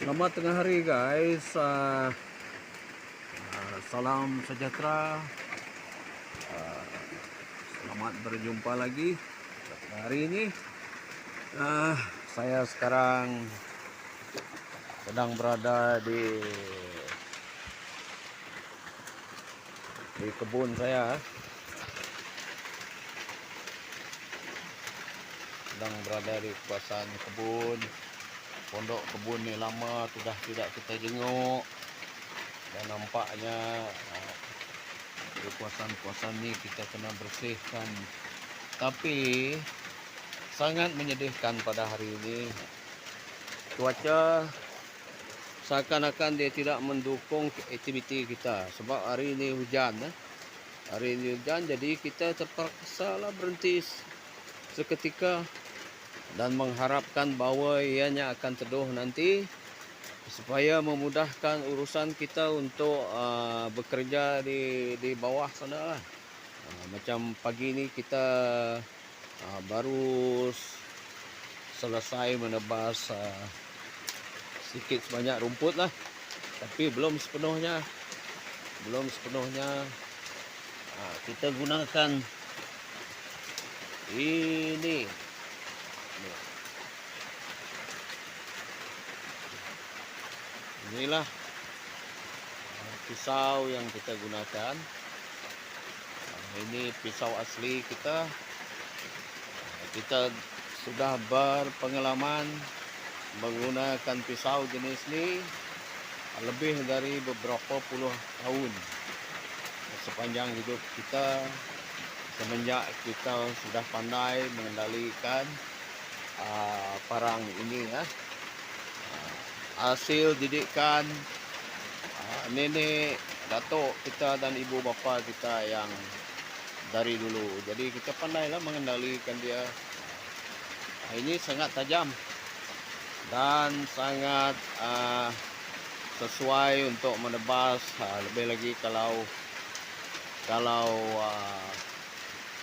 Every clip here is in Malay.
Selamat tengah hari guys. Salam sejahtera. Selamat berjumpa lagi hari ini. Saya sekarang sedang berada di kebun saya. Sedang berada di kawasan kebun. Pondok kebun ni lama sudah tidak kita jenguk, dan nampaknya di kawasan-kawasan ni kita kena bersihkan. Tapi sangat menyedihkan pada hari ini, cuaca seakan-akan dia tidak mendukung aktiviti kita. Sebab hari ini hujan, jadi kita terpaksa lah berhenti seketika dan mengharapkan bahawa ianya akan teduh nanti, supaya memudahkan urusan kita untuk bekerja di bawah sana lah. Macam pagi ni kita baru selesai menebas sedikit sebanyak rumput lah, tapi belum sepenuhnya kita gunakan ini. Inilah pisau yang kita gunakan. Ini pisau asli kita. Kita sudah berpengalaman menggunakan pisau jenis ini lebih dari beberapa puluh tahun sepanjang hidup kita, semenjak kita sudah pandai mengendalikan parang ini ya. Hasil didikan nenek, datuk kita dan ibu bapa kita yang dari dulu. Jadi kita pandailah mengendalikan dia. Ini sangat tajam dan sangat sesuai untuk menebas, lebih lagi kalau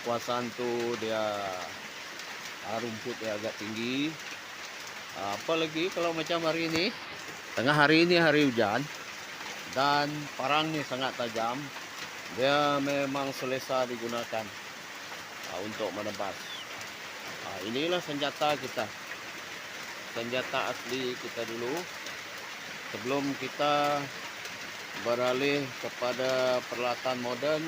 kawasan tu dia rumput dia agak tinggi. Apalagi kalau macam hari ini, tengah hari ini hari hujan, dan parang ni sangat tajam. Dia memang selesa digunakan untuk menebas. Inilah senjata kita, senjata asli kita dulu, sebelum kita beralih kepada peralatan moden.